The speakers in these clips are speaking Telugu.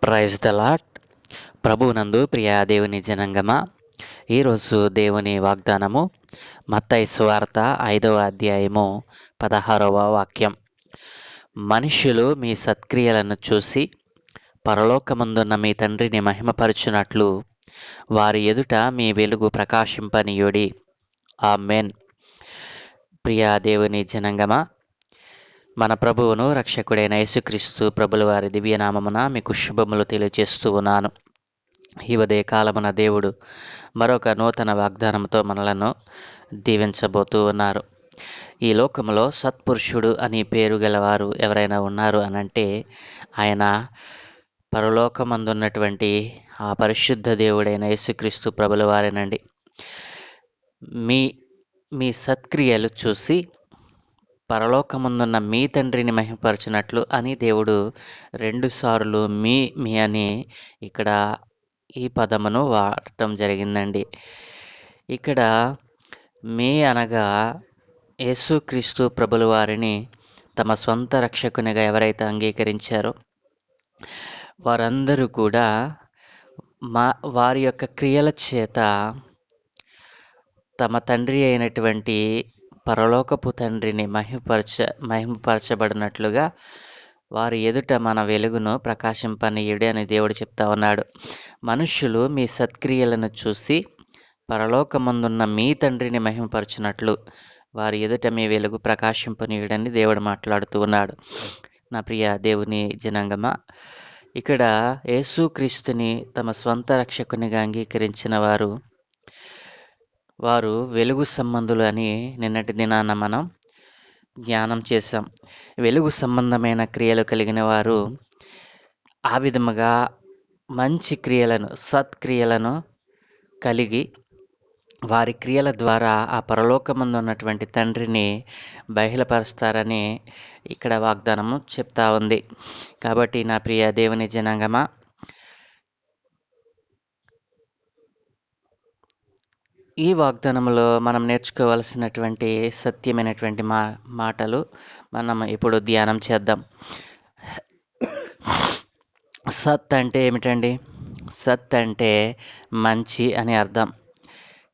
Praise the lord. ప్రభువునందు ప్రియ దేవుని జనాంగమా, ఈరోజు దేవుని వాగ్దానము మత్తయి సువార్త 5వ అధ్యాయము 16వ వాక్యం. మనుష్యులు మీ సత్క్రియలను చూసి పరలోకమందున్న మీ తండ్రిని మహిమపరచునట్లు వారి ఎదుట మీ వెలుగు ప్రకాశింపనీయుడి. ఆమేన్. ప్రియ దేవుని జనాంగమా, మన ప్రభువును రక్షకుడైన యేసుక్రీస్తు ప్రభుల వారి దివ్యనామమున మీకు శుభములు తెలియజేస్తూ ఉన్నాను. ఈ ఉదయ కాలమున దేవుడు మరొక నూతన వాగ్దానంతో మనలను దీవించబోతూ ఉన్నారు. ఈ లోకములో సత్పురుషుడు అని పేరు గలవారు ఎవరైనా ఉన్నారు అనంటే ఆయన పరలోకమందున్నటువంటి ఆ పరిశుద్ధ దేవుడైన యేసుక్రీస్తు ప్రభుల వారేనండి. మీ సత్క్రియలు చూసి పరలోకముందున్న మీ తండ్రిని మహిమపరచినట్లు అని దేవుడు 2 సార్లు మీ అని ఇక్కడ ఈ పదమును వాడటం జరిగిందండి. ఇక్కడ మీ అనగా యేసుక్రీస్తు ప్రభుల వారిని తమ సొంత రక్షకునిగా ఎవరైతే అంగీకరించారో వారందరూ కూడా వారి యొక్క క్రియల చేత తమ తండ్రి అయినటువంటి పరలోకపు తండ్రిని మహిమపరచబడినట్లుగా వారి ఎదుట మన వెలుగును ప్రకాశింపనీయుడి అని దేవుడు చెప్తా ఉన్నాడు. మనుష్యులు మీ సత్క్రియలను చూసి పరలోకమందున్న మీ తండ్రిని మహిమపరచునట్లు వారి ఎదుట మీ వెలుగు ప్రకాశింపనీయుడని దేవుడు మాట్లాడుతూ ఉన్నాడు. నా ప్రియ దేవుని జనాంగమా, ఇక్కడ యేసుక్రీస్తుని తమ స్వంత రక్షకునిగా అంగీకరించిన వారు వెలుగు సంబంధులు అని నిన్నటి దినాన మనం ధ్యానం చేశాం. వెలుగు సంబంధమైన క్రియలు కలిగిన వారు ఆ విధముగా మంచి క్రియలను, సత్క్రియలను కలిగి వారి క్రియల ద్వారా ఆ పరలోకమందు ఉన్నటువంటి తండ్రిని బయలుపరుస్తారని ఇక్కడ వాగ్దానము చెప్తా ఉంది. కాబట్టి నా ప్రియ దేవుని జనాంగమా, ఈ వాగ్దానంలో మనం నేర్చుకోవాల్సినటువంటి సత్యమైనటువంటి మాటలు మనం ఇప్పుడు ధ్యానం చేద్దాం. సత్ అంటే ఏమిటండి? సత్ అంటే మంచి అని అర్థం.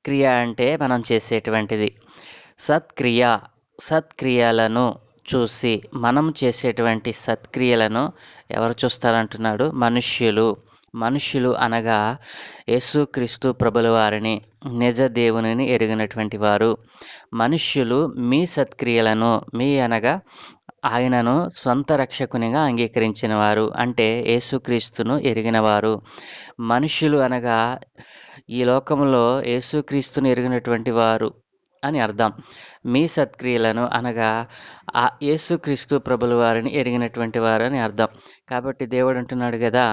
క్రియ అంటే మనం చేసేటువంటిది. సత్క్రియలను చూసి మనం చేసేటువంటి సత్క్రియలను ఎవరు చూస్తారంటున్నాడు? మనుష్యులు అనగా యేసుక్రీస్తు ప్రభుల వారిని, నిజ దేవునిని ఎరిగినటువంటి వారు. మనుష్యులు మీ సత్క్రియలను, మీ అనగా ఆయనను స్వంత రక్షకునిగా అంగీకరించిన వారు, అంటే యేసుక్రీస్తును ఎరిగినవారు. మనుష్యులు అనగా ఈ లోకంలో యేసుక్రీస్తును ఎరిగినటువంటి వారు అని అర్థం. మీ సత్క్రియలను అనగా ఆ యేసుక్రీస్తు ప్రభుల వారిని ఎరిగినటువంటి వారు అని అర్థం. కాబట్టి దేవుడు అంటున్నాడు కదా,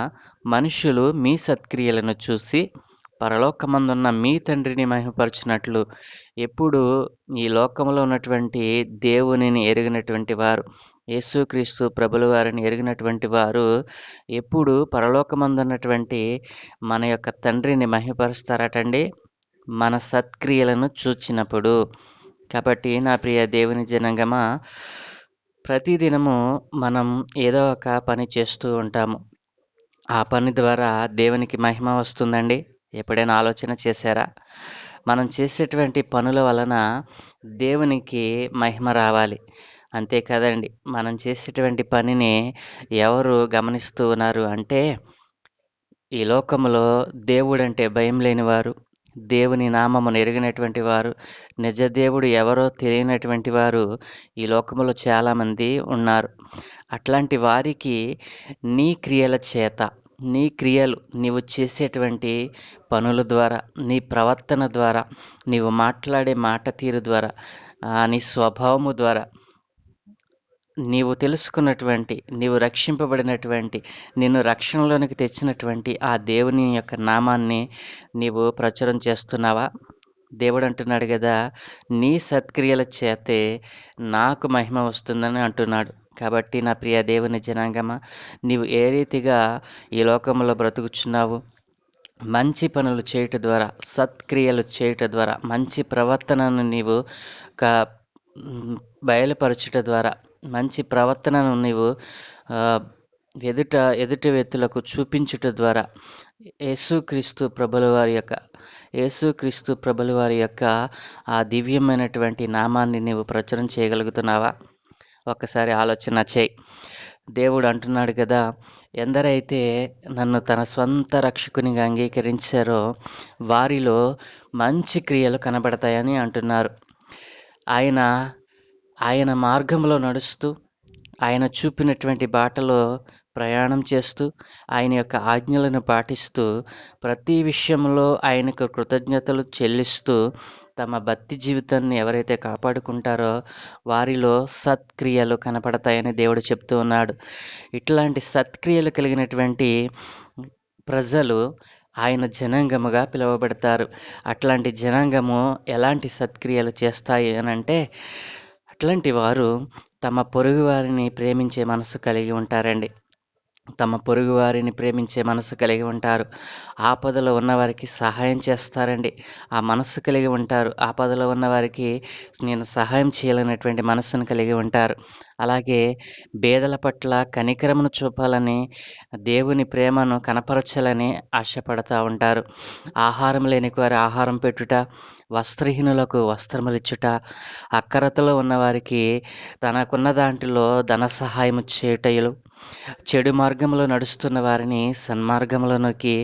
మనుష్యులు మీ సత్క్రియలను చూసి పరలోకమందున్న మీ తండ్రిని మహిమపరచినట్లు. ఎప్పుడు ఈ లోకంలో ఉన్నటువంటి దేవునిని ఎరిగినటువంటి వారు, యేసుక్రీస్తు ప్రభుల వారిని ఎరిగినటువంటి వారు ఎప్పుడు పరలోకమందున్నటువంటి మన యొక్క తండ్రిని మహిమపరుస్తారటండి? మన సత్క్రియలను చూచినప్పుడు. కాబట్టి నా ప్రియ దేవుని జనాంగమా, ప్రతిదినము మనం ఏదో ఒక పని చేస్తూ ఉంటాము. ఆ పని ద్వారా దేవునికి మహిమ వస్తుందండి. ఎప్పుడైనా ఆలోచన చేశారా? మనం చేసేటువంటి పనుల వలన దేవునికి మహిమ రావాలి, అంతే కదండి. మనం చేసేటువంటి పనిని ఎవరు గమనిస్తూ ఉన్నారు అంటే, ఈ లోకములో దేవుడంటే భయం లేనివారు, దేవుని నామమును ఎరిగినటువంటి వారు, నిజ దేవుడు ఎవరో తెలియనటువంటి వారు ఈ లోకములో చాలామంది ఉన్నారు. అట్లాంటి వారికి నీ క్రియల చేత, నీ క్రియలు, నీవు చేసేటువంటి పనుల ద్వారా, నీ ప్రవర్తన ద్వారా, నీవు మాట్లాడే మాట తీరు ద్వారా, నీ స్వభావము ద్వారా, నీవు తెలుసుకున్నటువంటి, నీవు రక్షింపబడినటువంటి, నిన్ను రక్షణలోనికి తెచ్చినటువంటి ఆ దేవుని యొక్క నామాన్ని నీవు ప్రచురం చేస్తున్నావా? దేవుడు అంటున్నాడు కదా, నీ సత్క్రియల చేతే నాకు మహిమ వస్తుందని అంటున్నాడు. కాబట్టి నా ప్రియ దేవుని జనాంగమా, నీవు ఏ రీతిగా ఈ లోకంలో బ్రతుకుచున్నావు? మంచి పనులు చేయటం ద్వారా, సత్క్రియలు చేయటం ద్వారా, మంచి ప్రవర్తనను నీవు బయలుపరచుట ద్వారా, మంచి ప్రవర్తనను నీవు ఎదుట ఎదుటి వ్యక్తులకు చూపించుట ద్వారా యేసుక్రీస్తు ప్రభుల వారి యొక్క యేసుక్రీస్తు ప్రభుల వారి యొక్క ఆ దివ్యమైనటువంటి నామాన్ని నీవు ప్రచురం చేయగలుగుతున్నావా? ఒక్కసారి ఆలోచన చేయి. దేవుడు అంటున్నాడు కదా, ఎందరైతే నన్ను తన స్వంత రక్షకునిగా అంగీకరించారో వారిలో మంచి క్రియలు కనబడతాయని అంటున్నారు. ఆయన ఆయన మార్గంలో నడుస్తూ, ఆయన చూపినటువంటి బాటలో ప్రయాణం చేస్తూ, ఆయన యొక్క ఆజ్ఞలను పాటిస్తూ, ప్రతి విషయంలో ఆయనకు కృతజ్ఞతలు చెల్లిస్తూ, తమ భక్తి జీవితాన్ని ఎవరైతే కాపాడుకుంటారో వారిలో సత్క్రియలు కనపడతాయని దేవుడు చెప్తూ ఉన్నాడు. ఇట్లాంటి సత్క్రియలు కలిగినటువంటి ప్రజలు ఆయన జనాంగముగా పిలువబడతారు. అట్లాంటి జనాంగము ఎలాంటి సత్క్రియలు చేస్తాయి అనంటే, అట్లాంటి వారు తమ పొరుగువారిని ప్రేమించే మనసు కలిగి ఉంటారండి. తమ పొరుగువారిని ప్రేమించే మనసు కలిగి ఉంటారు. ఆపదలో ఉన్నవారికి సహాయం చేస్తారండి. ఆ మనస్సు కలిగి ఉంటారు. ఆపదలో ఉన్నవారికి నేను సహాయం చేయాలనేటువంటి మనస్సును కలిగి ఉంటారు. అలాగే పేదల పట్ల కనికరమును చూపాలని, దేవుని ప్రేమను కనపరచాలని ఆశపడతా ఉంటారు. ఆహారం లేని వారి ఆహారం పెట్టుట, వస్త్రహీనులకు వస్త్రములిచ్చుట, అక్కరతలో ఉన్నవారికి తనకున్న దాంట్లో ధన సహాయము చేయుటలు, చెడు మార్గంలో నడుస్తున్న వారిని సన్మార్గంలోనికి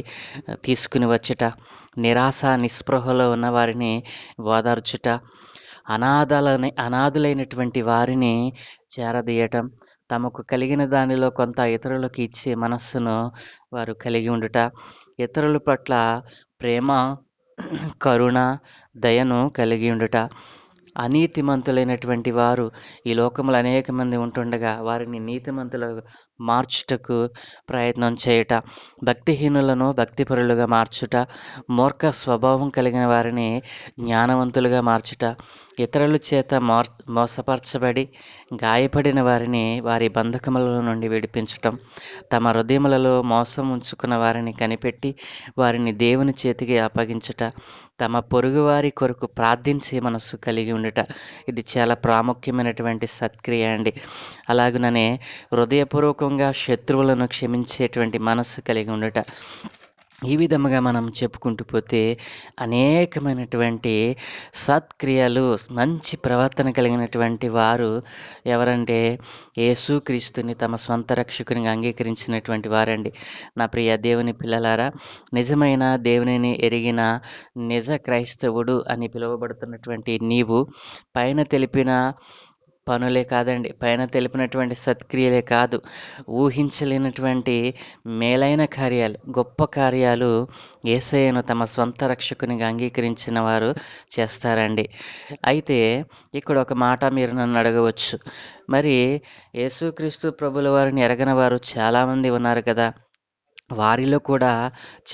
తీసుకుని వచ్చుట, నిరాశ నిస్పృహలో ఉన్న వారిని ఓదార్చుట, అనాథులైనటువంటి వారిని చేరదీయటం, తమకు కలిగిన దానిలో కొంత ఇతరులకు ఇచ్చే మనస్సును వారు కలిగి ఉండుట, ఇతరుల పట్ల ప్రేమ, కరుణ, దయను కలిగి ఉండుట. అనీతిమంతులైనటువంటి వారు ఈ లోకములో అనేక మంది ఉంటుండగా వారిని నీతిమంతులు మార్చుటకు ప్రయత్నం చేయుట, భక్తిహీనులను భక్తిపరులుగా మార్చుట, మూర్ఖ స్వభావం కలిగిన వారిని జ్ఞానవంతులుగా మార్చుట, ఇతరుల చేత మోసపరచబడి గాయపడిన వారిని వారి బంధకముల నుండి విడిపించటం, తమ హృదయములలో మోసం ఉంచుకున్న వారిని కనిపెట్టి వారిని దేవుని చేతికి అప్పగించుట, తమ పొరుగువారి కొరకు ప్రార్థించే మనస్సు కలిగి ఉండుట. ఇది చాలా ప్రాముఖ్యమైనటువంటి సత్క్రియ అండి. అలాగుననే హృదయపూర్వకంగా శత్రువులను క్షమించేటువంటి మనస్సు కలిగి ఉండుట. ఈ విధముగా మనం చెప్పుకుంటూ పోతే అనేకమైనటువంటి సత్క్రియలు, మంచి ప్రవర్తన కలిగినటువంటి వారు ఎవరంటే యేసుక్రీస్తుని తమ స్వంత రక్షకునిగా అంగీకరించినటువంటి వారండి. నా ప్రియ దేవుని పిల్లలారా, నిజమైన దేవునిని ఎరిగిన నిజ క్రైస్తవుడు అని పిలువబడుతున్నటువంటి నీవు పైన తెలిపిన పనులే కాదండి, పైన తెలిపినటువంటి సత్క్రియలే కాదు, ఊహించలేనటువంటి మేలైన కార్యాలు, గొప్ప కార్యాలు యేసయ్యను తమ స్వంత రక్షకునిగా అంగీకరించిన వారు చేస్తారండి. అయితే ఇక్కడ ఒక మాట మీరు నన్ను అడగవచ్చు, మరి యేసుక్రీస్తు ప్రభుల వారిని ఎరగని వారు చాలామంది ఉన్నారు కదా, వారిలో కూడా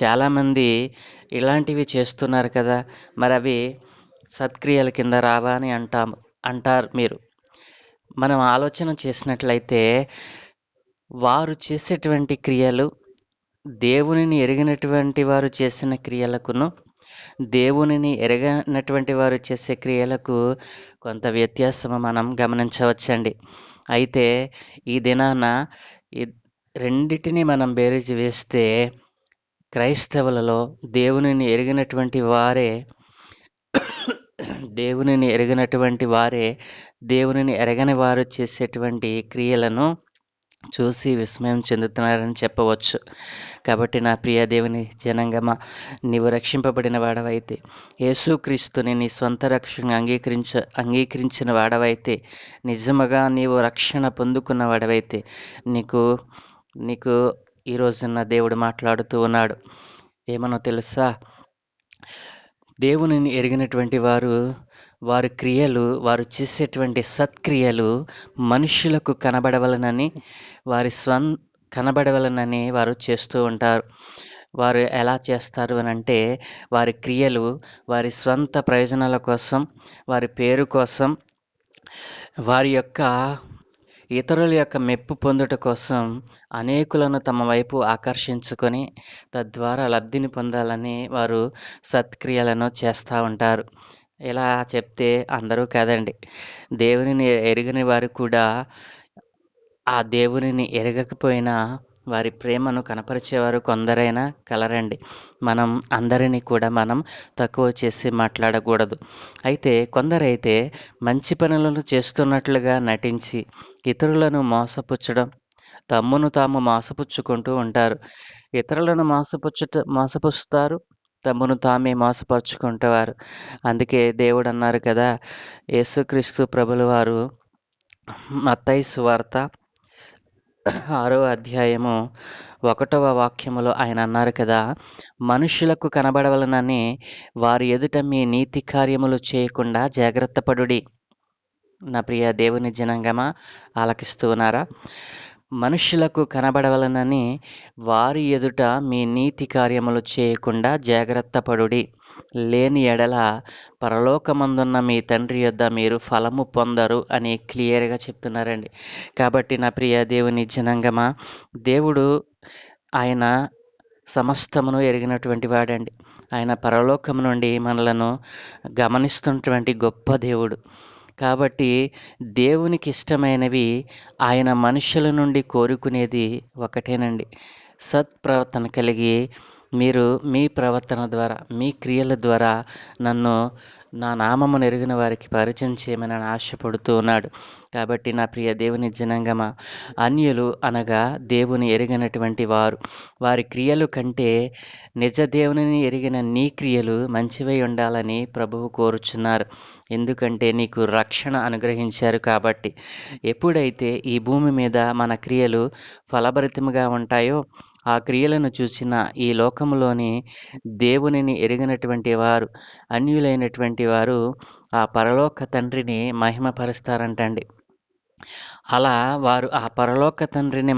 చాలామంది ఇలాంటివి చేస్తున్నారు కదా, మరి అవి సత్క్రియల కింద రావా అని అంటారు మీరు. మనం ఆలోచన చేసినట్లయితే వారు చేసేటువంటి క్రియలు దేవునిని ఎరిగినటువంటి వారు చేసిన క్రియలకును, దేవునిని ఎరగనటువంటి వారు చేసే క్రియలకు కొంత వ్యత్యాసము మనం గమనించవచ్చండి. అయితే ఈ దినాన ఈ రెండిటిని మనం బేరీజు వేస్తే క్రైస్తవులలో దేవునిని ఎరిగినటువంటి వారే దేవునిని ఎరగని వారు చేసేటువంటి క్రియలను చూసి విస్మయం చెందుతున్నారని చెప్పవచ్చు. కాబట్టి నా ప్రియ దేవుని జనాంగమా, నీవు రక్షింపబడిన వాడవైతే, యేసుక్రీస్తుని నీ స్వంత రక్షణ అంగీకరించిన వాడవైతే, నిజముగా నీవు రక్షణ పొందుకున్న వాడవైతే, నీకు ఈ రోజున దేవుడు మాట్లాడుతూ ఉన్నాడు. ఏమనో తెలుసా? దేవునిని ఎరిగినటువంటి వారి క్రియలు, వారు చేసేటువంటి సత్క్రియలు మనుషులకు కనబడవలనని వారు చేస్తూ ఉంటారు. వారు ఎలా చేస్తారు అని అంటే, వారి క్రియలు వారి స్వంత ప్రయోజనాల కోసం, వారి పేరు కోసం, వారి యొక్క ఇతరుల యొక్క మెప్పు పొందుట కోసం అనేకులను తమ వైపు ఆకర్షించుకొని తద్వారా లబ్ధిని పొందాలని వారు సత్క్రియలను చేస్తూ ఉంటారు. ఇలా చెప్తే అందరూ కాదండి, దేవునిని ఎరగని వారు కూడా, ఆ దేవునిని ఎరగకపోయినా వారి ప్రేమను కనపరిచేవారు కొందరైనా కలరండి. అందరినీ కూడా మనం తక్కువ చేసి మాట్లాడకూడదు. అయితే కొందరైతే మంచి పనులను చేస్తున్నట్లుగా నటించి ఇతరులను మోసపుచ్చడం, తమ్మును తాము మోసపుచ్చుకుంటూ ఉంటారు. ఇతరులను మోసపుచ్చుతారు. తమ్మును తామే మోసపరుచుకుంటారు. అందుకే దేవుడన్నారు కదా! యేసుక్రీస్తు ప్రభుల వారు మత్తయి సువార్త 6వ అధ్యాయము 1వ వాక్యములో ఆయన అన్నారు కదా! మనుష్యులకు కనబడవలనని వారి ఎదుట మీ నీతి కార్యములు చేయకుండా జాగ్రత్తపడుడి. నా ప్రియ దేవుని జనాంగమా, ఆలకిస్తూ ఉన్నారా? మనుష్యులకు కనబడవలనని వారి ఎదుట మీ నీతి కార్యములు చేయకుండా జాగ్రత్తపడుడి. లేని ఎడల పరలోకమందున్న మీ తండ్రి యొద్ద మీరు ఫలము పొందరు అని క్లియర్‌గా చెప్తున్నారండి. కాబట్టి నా ప్రియ దేవుని జనాంగమా, దేవుడు ఆయన సమస్తమును ఎరిగినటువంటి వాడండి. ఆయన పరలోకము నుండి మనలను గమనిస్తున్నటువంటి గొప్ప దేవుడు. కాబట్టి దేవునికి ఇష్టమైనవి ఆయన మనుషుల నుండి కోరుకునేది ఒకటేనండి. సత్ప్రవర్తన కలిగి మీరు మీ ప్రవర్తన ద్వారా, మీ క్రియల ద్వారా నన్ను నా నామమును ఎరిగిన వారికి పరిచయం చేయమని ఆశపడుతూ ఉన్నాడు. కాబట్టి నా ప్రియ దేవుని జనాంగమా, అన్యులు అనగా దేవుని ఎరిగినటువంటి వారు, వారి క్రియలు కంటే నిజ దేవునిని ఎరిగిన నీ క్రియలు మంచివై ఉండాలని ప్రభువు కోరుచున్నారు. ఎందుకంటే నీకు రక్షణ అనుగ్రహించారు కాబట్టి. ఎప్పుడైతే ఈ భూమి మీద మన క్రియలు ఫలభరితముగా ఉంటాయో, ఆ క్రియలను చూసిన ఈ లోకములోని దేవునిని ఎరిగినటువంటి వారు, అన్యులైనటువంటి వారు ఆ పరలోక తండ్రిని మహిమపరుస్తారంటండి. అలా వారు ఆ పరలోక తండ్రిని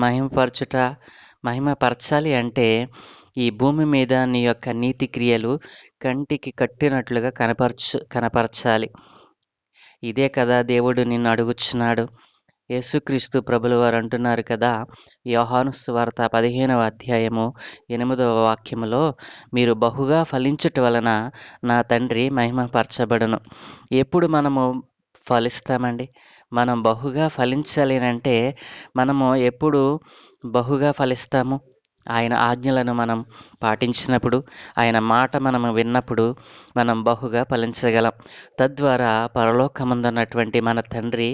మహిమపరచాలి అంటే ఈ భూమి మీద నీ యొక్క నీతి క్రియలు కంటికి కట్టినట్లుగా కనపరచాలి. ఇదే కదా దేవుడు నిన్ను అడుగుచున్నాడు. యేసుక్రీస్తు ప్రభుల వారు అంటున్నారు కదా, యోహాను సువార్త 15వ అధ్యాయము 8వ వాక్యములో, మీరు బహుగా ఫలించుట వలన నా తండ్రి మహిమపరచబడును. ఎప్పుడు మనము ఫలిస్తామండి? మనం బహుగా ఫలించాలి అంటే మనము ఎప్పుడు బహుగా ఫలిస్తాము? ఆయన ఆజ్ఞలను మనం పాటించినప్పుడు, ఆయన మాట మనము విన్నప్పుడు మనం బహుగా ఫలించగలం. తద్వారా పరలోకమందున్నటువంటి మన తండ్రి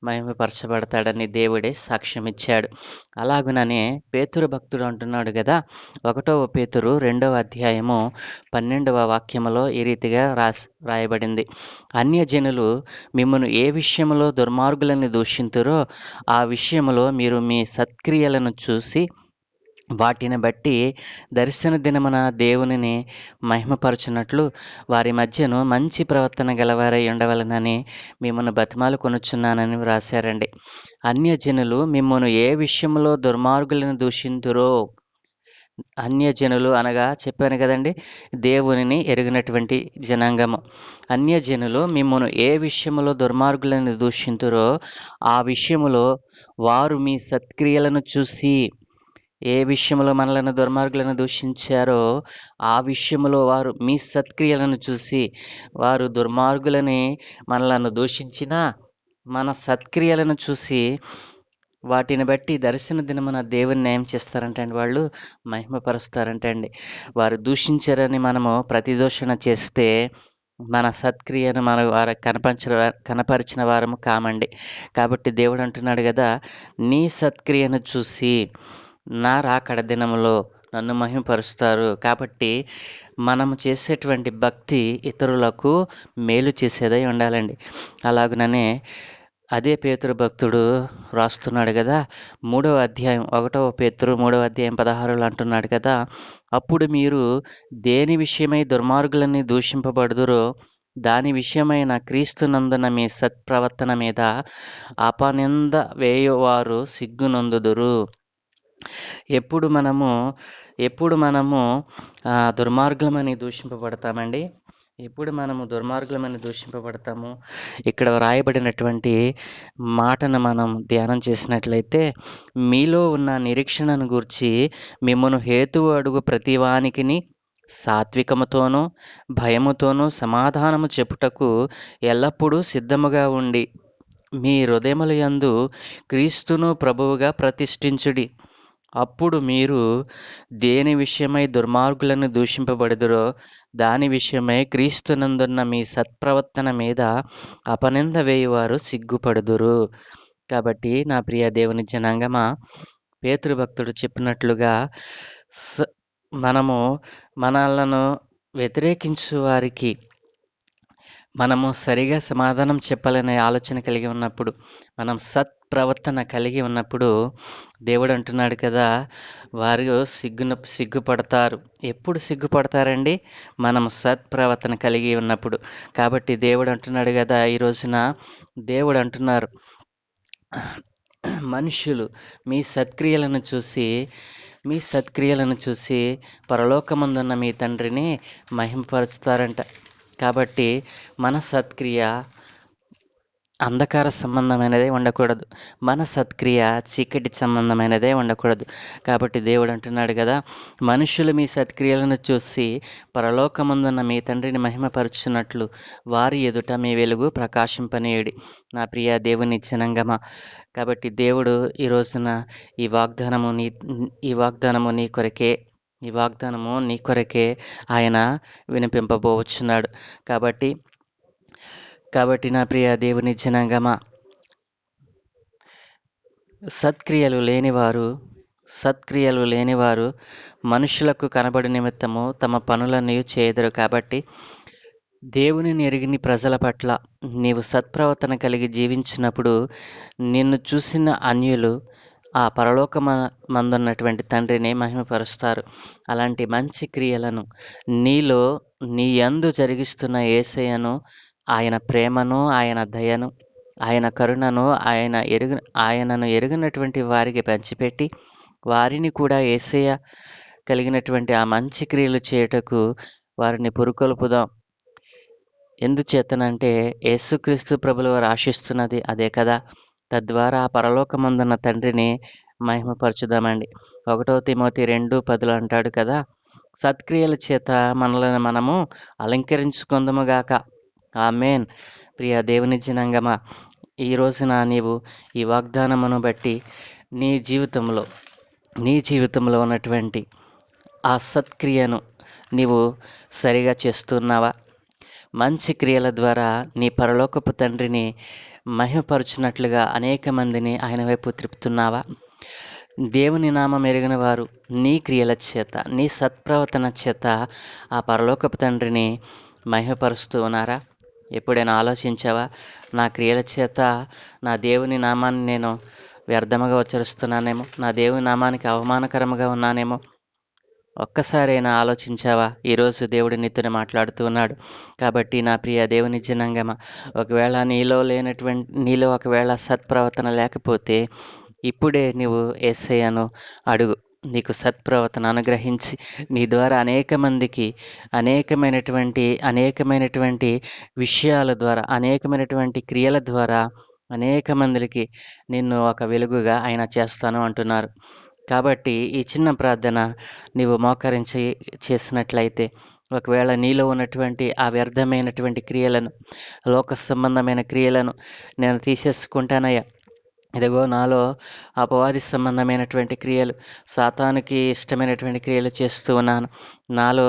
మహిమపరచబడతాడని దేవుడే సాక్ష్యం ఇచ్చాడు. అలాగుననే పేతురు భక్తుడు అంటున్నాడు కదా, 1వ పేతురు 2వ అధ్యాయము 12వ వాక్యములో ఈ రీతిగా రాయబడింది. అన్యజనులు మిమ్మును ఏ విషయములో దుర్మార్గులని దూషింతురో ఆ విషయములో మీరు మీ సత్క్రియలను చూసి వాటిని బట్టి దర్శన దినమున దేవునిని మహిమపరచునట్లు వారి మధ్యను మంచి ప్రవర్తన గలవారై ఉండవలనని మిమ్మల్ని బతిమాలుకొనుచున్నానని వ్రాశారండి. అన్యజనులు మిమ్మల్ని ఏ విషయంలో దుర్మార్గులను దూషింతురో, అన్యజనులు అనగా చెప్పాను కదండి, దేవునిని ఎరిగినటువంటి జనాంగము. అన్యజనులు మిమ్మల్ని ఏ విషయములో దుర్మార్గులను దూషింతురో ఆ విషయములో వారు మీ సత్క్రియలను చూసి, ఏ విషయంలో మనలను దుర్మార్గులను దూషించారో ఆ విషయంలో వారు మీ సత్క్రియలను చూసి, వారు దుర్మార్గులని మనలను దూషించినా మన సత్క్రియలను చూసి వాటిని బట్టి దర్శన దినమున దేవుని ఏం చేస్తారంటే అండి, వాళ్ళు మహిమపరుస్తారంటే అండి. వారు దూషించారని మనము ప్రతిదూషణ చేస్తే మన సత్క్రియను మన వారు కనపరిచిన వారము కామండి. కాబట్టి దేవుడు అంటున్నాడు కదా, నీ సత్క్రియను చూసి నా రాకడ దినములో నన్ను మహిమపరుస్తారు. కాబట్టి మనము చేసేటువంటి భక్తి ఇతరులకు మేలు చేసేదై ఉండాలండి. అలాగుననే అదే పేతురు భక్తుడు రాస్తున్నాడు కదా, 3వ అధ్యాయం 1వ పేతురు 3వ అధ్యాయం 16లో అంటున్నాడు కదా, అప్పుడు మీరు దేని విషయమై దుర్మార్గులని దూషింపబడుదురో దాని విషయమైన క్రీస్తునందున మీ సత్ప్రవర్తన మీద అపనింద వేయువారు సిగ్గునొందుదురు. ఎప్పుడు మనము దుర్మార్గులమని దూషింపబడతామండి? ఎప్పుడు మనము దుర్మార్గులమని దూషింపబడతాము? ఇక్కడ వ్రాయబడినటువంటి మాటను మనం ధ్యానం చేసినట్లయితే, మీలో ఉన్న నిరీక్షణను గూర్చి మిమ్మును హేతువు అడుగు ప్రతివానికిని సాత్వికముతోనూ భయముతోనూ సమాధానము చెప్పుటకు ఎల్లప్పుడూ సిద్ధముగా ఉండి మీ హృదయముల యందు క్రీస్తును ప్రభువుగా ప్రతిష్ఠించుడి. అప్పుడు మీరు దేని విషయమై దుర్మార్గులను దూషింపబడుదురో దాని విషయమై క్రీస్తునందున్న మీ సత్ప్రవర్తన మీద అపనింద వేయువారు సిగ్గుపడుదురు. కాబట్టి నా ప్రియ దేవుని జనాంగమా, పేతురు భక్తుడు చెప్పినట్లుగా స మనము మనలను వ్యతిరేకించు వారికి మనము సరిగా సమాధానం చెప్పాలనే ఆలోచన కలిగి ఉన్నప్పుడు, మనం సత్ప్రవర్తన కలిగి ఉన్నప్పుడు దేవుడు అంటున్నాడు కదా, వారు సిగ్గుపడతారు. ఎప్పుడు సిగ్గుపడతారండి? మనం సత్ప్రవర్తన కలిగి ఉన్నప్పుడు. కాబట్టి దేవుడు అంటున్నాడు కదా, ఈ రోజున దేవుడు అంటున్నారు, మనుష్యులు మీ సత్క్రియలను చూసి పరలోకమందున్న మీ తండ్రిని మహిమపరుస్తారంట. కాబట్టి మన సత్క్రియ అంధకార సంబంధమైనదే ఉండకూడదు. మన సత్క్రియ చీకటి సంబంధమైనదే ఉండకూడదు. కాబట్టి దేవుడు అంటున్నాడు కదా, మనుషులు మీ సత్క్రియలను చూసి పరలోకమందున్న మీ తండ్రిని మహిమపరచున్నట్లు వారి ఎదుట మీ వెలుగు ప్రకాశింపనీయుడి. నా ప్రియ దేవుని జనాంగమా, కాబట్టి దేవుడు ఈ రోజున ఈ వాగ్దానము నీ కొరకే ఆయన వినిపింపబోచున్నాడు. కాబట్టి నా ప్రియ దేవుని జనాంగమా, సత్క్రియలు లేనివారు మనుషులకు కనబడి నిమిత్తము తమ పనులను చేయుదురు. కాబట్టి దేవునిని ఎరిగిన ప్రజల పట్ల నీవు సత్ప్రవర్తన కలిగి జీవించినప్పుడు నిన్ను చూసిన అన్యులు ఆ పరలోకమందున్నటువంటి తండ్రిని మహిమపరుస్తారు. అలాంటి మంచి క్రియలను నీ యందు జరిగిస్తున్న యేసయ్యను, ఆయన ప్రేమను, ఆయన దయను, ఆయన కరుణను ఆయనను ఎరిగినటువంటి వారికి పంచిపెట్టి వారిని కూడా యేసయ్య కలిగినటువంటి ఆ మంచి క్రియలు చేయుటకు వారిని పురుకొల్పుదాం. ఎందుచేతనంటే యేసుక్రీస్తు ప్రభుల వారు ఆశిస్తున్నది అదే కదా. తద్వారా పరలోకమందున్న తండ్రిని మహిమపరచుదామండి. 1 తిమోతి 2:10 అంటాడు కదా, సత్క్రియల చేత మనలను మనము అలంకరించుకుందుముగాక. ఆమేన్. ప్రియ దేవుని జనాంగమా, ఈ రోజున నీవు ఈ వాగ్దానమును బట్టి నీ జీవితంలో ఉన్నటువంటి ఆ సత్క్రియను నీవు సరిగా చేస్తున్నావా? మంచి క్రియల ద్వారా నీ పరలోకపు తండ్రిని మహిమపరచునట్లుగా అనేక మందిని ఆయన వైపు త్రిప్పుతున్నావా? దేవుని నామం ఎరిగిన వారు నీ క్రియల చేత, నీ సత్ప్రవర్తన చేత ఆ పరలోకపు తండ్రిని మహిమపరుస్తూ ఉన్నారా? ఎప్పుడైనా ఆలోచించావా? నా క్రియల చేత నా దేవుని నామాన్ని నేను వ్యర్థముగా ఉచ్చరిస్తున్నానేమో, నా దేవుని నామానికి అవమానకరముగా ఉన్నానేమో. ఒక్కసారైనా ఆలోచించావా? ఈరోజు దేవుడు నీతోనే మాట్లాడుతూ ఉన్నాడు. కాబట్టి నా ప్రియ దేవుని జనాంగమా, ఒకవేళ నీలో ఒకవేళ సత్ప్రవర్తన లేకపోతే ఇప్పుడే నీవు యేసయ్యను అడుగు. నీకు సత్ప్రవర్తన అనుగ్రహించి నీ ద్వారా అనేక మందికి అనేకమైనటువంటి విషయాల ద్వారా, అనేకమైనటువంటి క్రియల ద్వారా అనేక మందికి నిన్ను ఒక వెలుగుగా ఆయన చేస్తాను అంటున్నారు. కాబట్టి ఈ చిన్న ప్రార్థన నీవు మోకరించి చేసినట్లయితే, ఒకవేళ నీలో ఉన్నటువంటి ఆ వ్యర్థమైనటువంటి క్రియలను, లోక సంబంధమైన క్రియలను నేను తీసేసుకుంటానయ్యా. ఇదిగో నాలో అపవాది సంబంధమైనటువంటి క్రియలు, సాతానుకి ఇష్టమైనటువంటి క్రియలు చేస్తూ ఉన్నాను. నాలో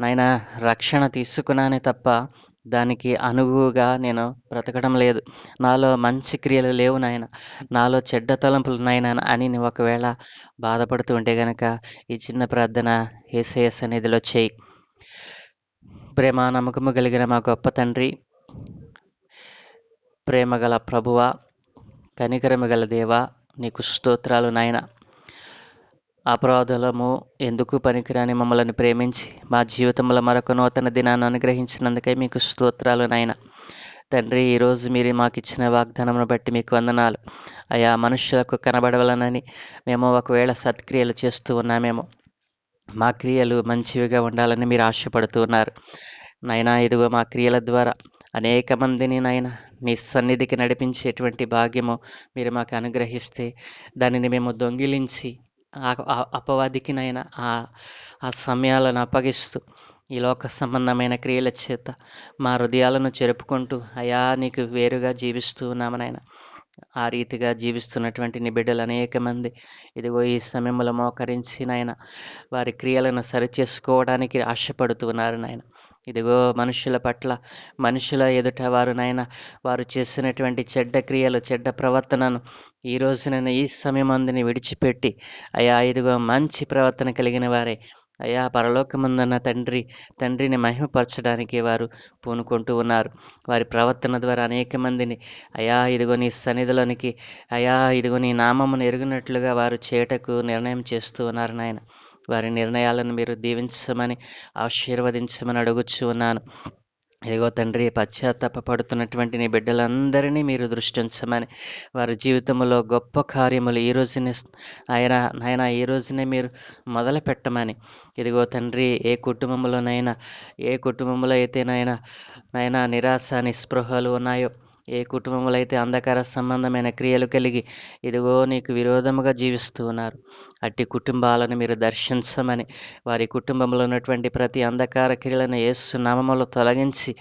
నాయనా రక్షణ తీసుకున్నానే తప్ప దానికి అనుగుగా నేను బ్రతకడం లేదు. నాలో మంచి క్రియలు లేవు నాయన, నాలో చెడ్డ తలంపులు నాయన అని నువ్వు ఒకవేళ బాధపడుతూ ఉంటే గనక ఈ చిన్న ప్రార్థన యేసయ్య సన్నిధిలో చేయి. ప్రేమ నమ్మకము కలిగిన మా గొప్ప తండ్రి, ప్రేమగల ప్రభువా, కనికరము గల దేవా, నీకు స్తోత్రాలు నాయన. అపరాధులము ఎందుకు పనికిరాని మమ్మల్ని ప్రేమించి మా జీవితంలో మరొక నూతన దినాన్ని అనుగ్రహించినందుకై మీకు స్తోత్రాలు నాయన. తండ్రి, ఈరోజు మీరు మాకు ఇచ్చిన వాగ్దానమును బట్టి మీకు వందనాలు. అయా, మనుష్యులకు కనబడవలనని మేము ఒకవేళ సత్క్రియలు చేస్తూ ఉన్నామేమో, మా క్రియలు మంచివిగా ఉండాలని మీరు ఆశపడుతూ ఉన్నారు నాయనా. ఇదిగో మా క్రియల ద్వారా అనేక మందిని నాయన నీ సన్నిధికి నడిపించేటువంటి భాగ్యము మీరు మాకు అనుగ్రహిస్తే దానిని మేము దొంగిలించి అపవాదికి నాయన ఆ సమయాలను అప్పగిస్తూ ఈ లోక సంబంధమైన క్రియల చేత మా హృదయాలను చెరుపుకుంటూ అయా నీకు వేరుగా జీవిస్తూ ఉన్నాము నాయన. ఆ రీతిగా జీవిస్తున్నటువంటి నీ బిడ్డలు అనేక మంది ఇదిగో ఈ సమయంలో మోకరించి నాయన వారి క్రియలను సరిచేసుకోవడానికి ఆశపడుతూ ఉన్నారు నాయన. ఇదిగో మనుషుల పట్ల, మనుషుల ఎదుట వారు నాయన వారు చేసినటువంటి చెడ్డ క్రియలు, చెడ్డ ప్రవర్తనను ఈ రోజున ఈ సమయమందుని విడిచిపెట్టి అయా ఇదిగో మంచి ప్రవర్తన కలిగిన వారే అయా పరలోకమందున్న తండ్రిని మహిమపరచడానికి వారు పూనుకుంటూ ఉన్నారు. వారి ప్రవర్తన ద్వారా అనేక మందిని అయా ఇదిగో నీ సన్నిధిలోనికి అయా ఇదిగో నీ నామమును ఎరుగునట్లుగా వారు చేయుటకు నిర్ణయం చేస్తూ ఉన్నారు నాయన. వారి నిర్ణయాలను మీరు దీవించమని, ఆశీర్వదించమని అడుగుచూ ఉన్నాను. ఇదిగో తండ్రి, పశ్చాత్తాపపడుతున్నటువంటి నీ బిడ్డలందరినీ మీరు దృష్టి ఉంచమని, వారి జీవితంలో గొప్ప కార్యములు ఈ రోజునే నాయన ఈ రోజునే మీరు మొదలు పెట్టమని, ఇదిగో తండ్రి, ఏ కుటుంబంలో అయితే నాయన నిరాశ నిస్పృహలు ఉన్నాయో, ఏ కుటుంబంలో అయితే అంధకార సంబంధమైన క్రియలు కలిగి ఇదిగో నీకు విరోధముగా జీవిస్తూ ఉన్నారు, అట్టి కుటుంబాలను మీరు దర్శించమని, వారి కుటుంబంలో ఉన్నటువంటి ప్రతి అంధకార క్రియలను యేసు నామములో తొలగించి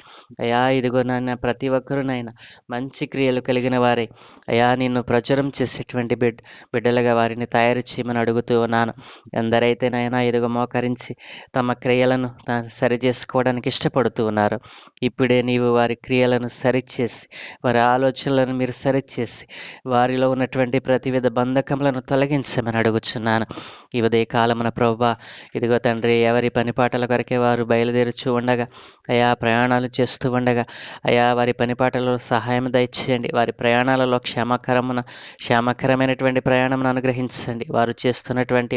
అయా ఇదిగో నాయన ప్రతి ఒక్కరునైనా మంచి క్రియలు కలిగిన వారే అయా నిన్ను ప్రచురం చేసేటువంటి బిడ్డలుగా వారిని తయారు చేయమని అడుగుతూ ఉన్నాను. ఎందరైతే నాయన ఇదిగో మోకరించి తమ క్రియలను సరి చేసుకోవడానికి ఇష్టపడుతూ ఉన్నారు, ఇప్పుడే నీవు వారి క్రియలను సరిచేసి, వారి ఆలోచనలను మీరు సరిచేసి, వారిలో ఉన్నటువంటి ప్రతివిధ బంధకములను తొలగించమని అడుగుచున్నాను. ఈ ఉదయ కాలమున ప్రభువా, ఇదిగో తండ్రి, ఎవరి పనిపాటల కొరకే వారు బయలుదేరుచూ ఉండగా, అయా ప్రయాణాలు చేస్తూ ఉండగా అయా వారి పనిపాటలో సహాయం దయచేయండి. వారి ప్రయాణాలలో క్షేమకరమైనటువంటి ప్రయాణమును అనుగ్రహించండి. వారు చేస్తున్నటువంటి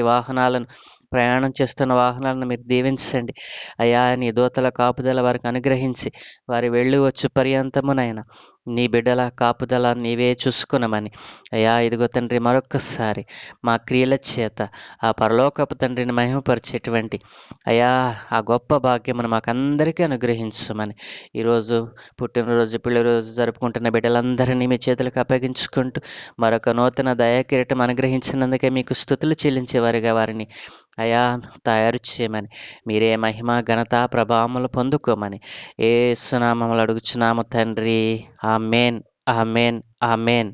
ప్రయాణం చేస్తున్న వాహనాలను మీరు దీవించండి. అయా నీ దూతల కాపుదల వారికి అనుగ్రహించి, వారి వెళ్ళి వచ్చు పర్యంతమునైనా నీ బిడ్డల కాపుదల నీవే చూసుకునమని అయా ఇదిగో తండ్రి, మరొక్కసారి మా క్రియల చేత ఆ పరలోకపు తండ్రిని మహిమపరిచేటువంటి అయా ఆ గొప్ప భాగ్యమును మాకందరికీ అనుగ్రహించమని ఈరోజు పుట్టినరోజు పిల్లరోజు జరుపుకుంటున్న బిడ్డలందరినీ మీ చేతులకు అప్పగించుకుంటూ మరొక నూతన దయాకిరీటం అనుగ్రహించినందుకే మీకు స్తుతులు చెల్లించేవారిగా వారిని అయా తయారు చేయమని, మీరే మహిమ ఘనత ప్రభావములు పొందుకోమని యేసు నామములో అడుగుచున్నాము తండ్రి. ఆమేన్, ఆమేన్, ఆమేన్.